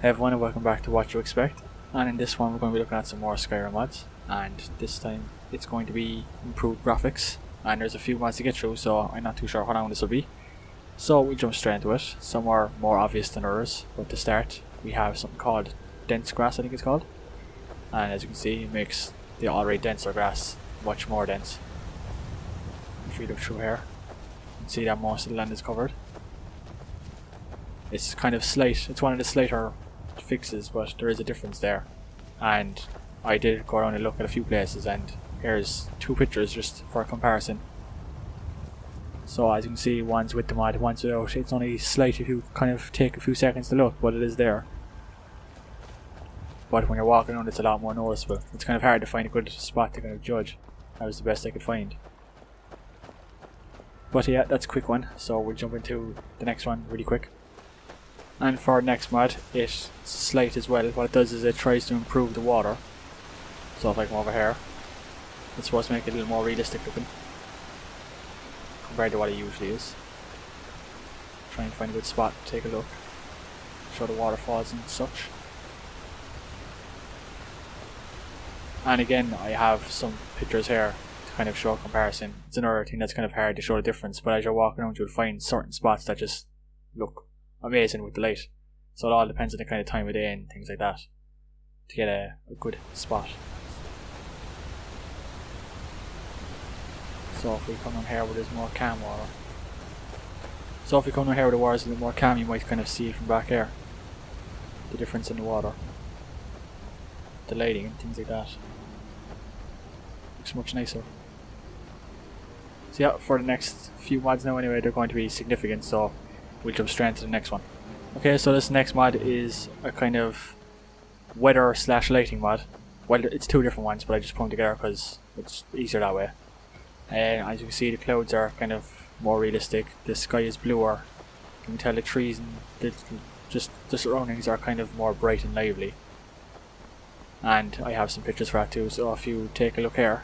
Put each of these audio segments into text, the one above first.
Hey everyone and welcome back to What You Expect, and in this one we're going to be looking at some more Skyrim mods, and this time it's going to be improved graphics, and there's a few mods to get through, so I'm not too sure how long this will be. So we'll jump straight into it. Some are more obvious than others, but to start we have something called dense grass, I think it's called, and as you can see it makes the already denser grass much more dense. If we look through here, you can see that most of the land is covered. It's kind of slight, it's one of the slighter fixes, but there is a difference there, and I did go around and look at a few places, and here's two pictures just for comparison. So as you can see, one's with the mod, one's without. It's only slight if you kind of take a few seconds to look, but it is there. But when you're walking around it's a lot more noticeable. It's kind of hard to find a good spot to kind of judge. That was the best I could find. But yeah, that's a quick one, so we'll jump into the next one really quick. And for our next mod, it's slight as well. What it does is it tries to improve the water. So if I come over here, it's supposed to make it a little more realistic looking compared to what it usually is. Try and find a good spot to take a look, show the waterfalls and such. And again, I have some pictures here to kind of show a comparison. It's another thing that's kind of hard to show the difference, but as you're walking around you'll find certain spots that just look amazing with the light. So it all depends on the kind of time of day and things like that to get a good spot. So if we come on here where there's more calm water. So if we come on here where the water's a little more calm, you might kind of see it from back here. The difference in the water. The lighting and things like that. Looks much nicer. So yeah, for the next few mods now anyway, they're going to be significant, so we'll jump straight into the next one. Okay, so this next mod is a kind of weather / lighting mod. Well, it's two different ones, but I just put them together because it's easier that way. As you can see, the clouds are kind of more realistic. The sky is bluer. You can tell the trees and the surroundings are kind of more bright and lively. And I have some pictures for that too, so if you take a look here,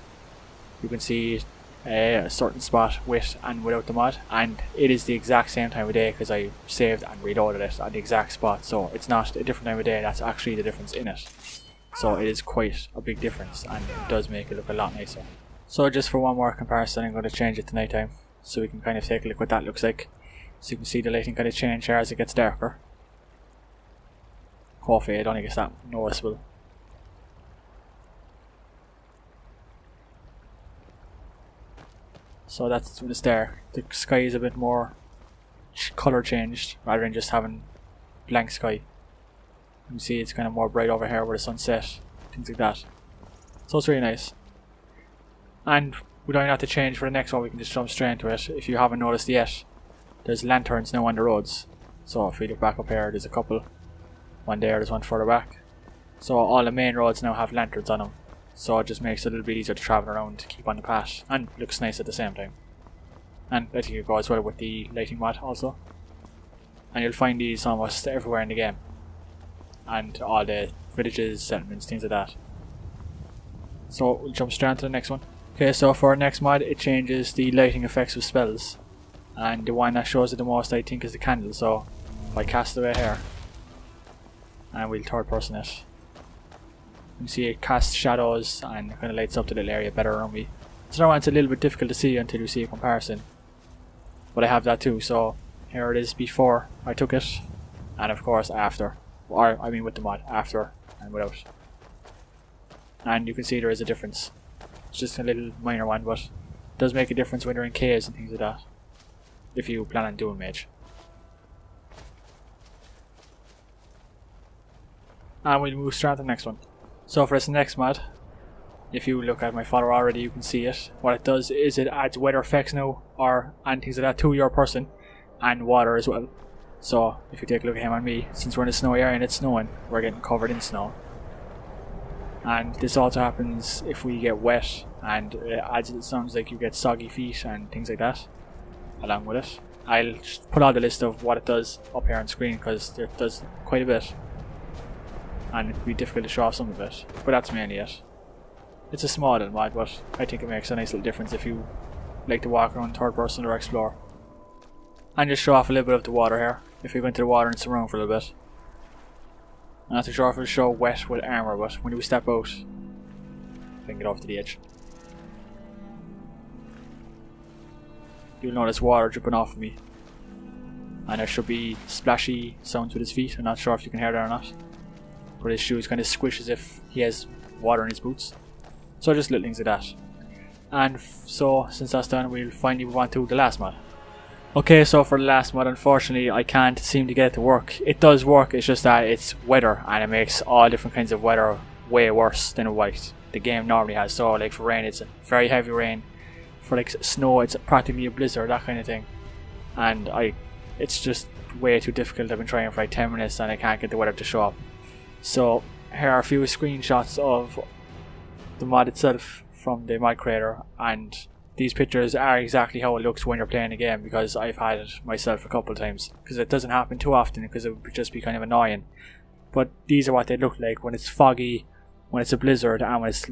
you can see a certain spot with and without the mod, and it is the exact same time of day because I saved and reloaded it at the exact spot, so it's not a different time of day, that's actually the difference in it. So it is quite a big difference and it does make it look a lot nicer. So just for one more comparison, I'm going to change it to nighttime so we can kind of take a look what that looks like. So you can see the lighting kind of change here as it gets darker. Hopefully it only gets that noticeable. So that's when it's dark. The sky is a bit more colour changed rather than just having blank sky. You can see it's kind of more bright over here where the sun set, things like that. So it's really nice. And we don't even have to change for the next one, we can just jump straight into it. If you haven't noticed yet, there's lanterns now on the roads. So if we look back up here, there's a couple. One there, there's one further back. So all the main roads now have lanterns on them. So it just makes it a little bit easier to travel around to keep on the path, and looks nice at the same time. And I think it goes well with the lighting mod also. And you'll find these almost everywhere in the game. And all the villages, settlements, things like that. So we'll jump straight into the next one. Okay, so for our next mod, it changes the lighting effects of spells. And the one that shows it the most I think is the candle, so if I cast away here, and we'll third person it. You can see it casts shadows and kind of lights up the little area better around me. So now it's a little bit difficult to see until you see a comparison. But I have that too, so here it is before I took it, and of course after. Or I mean with the mod, after and without. And you can see there is a difference. It's just a little minor one, but it does make a difference when you're in caves and things like that. If you plan on doing mage. And we'll move straight to the next one. So for this next mod, if you look at my follower already, you can see it. What it does is it adds weather effects now, and things like that to your person, and water as well. So if you take a look at him and me, since we're in a snowy area and it's snowing, we're getting covered in snow. And this also happens if we get wet, and it sounds like you get soggy feet and things like that along with it. I'll put out the list of what it does up here on screen because it does quite a bit. And it'd be difficult to show off some of it, but that's mainly it. It's a small little mod, but I think it makes a nice little difference if you like to walk around third person or explore. And just show off a little bit of the water here, if we go into the water and swim around for a little bit. I'm not too sure if it'll show wet with armour, but when you step out, I can get off to the edge. You'll notice water dripping off of me. And there should be splashy sounds with his feet. I'm not sure if you can hear that or not. But his shoes kind of squish as if he has water in his boots. So just little things like that. And so, since that's done, we'll finally move on to the last mod. Okay, so for the last mod, unfortunately, I can't seem to get it to work. It does work, it's just that it's weather, and it makes all different kinds of weather way worse than what the game normally has. So, like for rain, it's a very heavy rain. For like snow, it's practically a blizzard, that kind of thing. And it's just way too difficult. I've been trying for like 10 minutes and I can't get the weather to show up. So, here are a few screenshots of the mod itself from the mod creator, and these pictures are exactly how it looks when you're playing the game, because I've had it myself a couple of times, because it doesn't happen too often because it would just be kind of annoying. But these are what they look like when it's foggy, when it's a blizzard, and when it's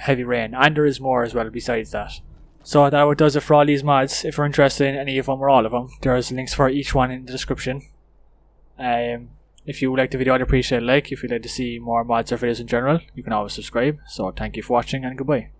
heavy rain, and there is more as well besides that. So that does it for all these mods. If you're interested in any of them or all of them, there's links for each one in the description. If you like the video, I'd appreciate a like. If you'd like to see more mods or videos in general, you can always subscribe. So thank you for watching and goodbye.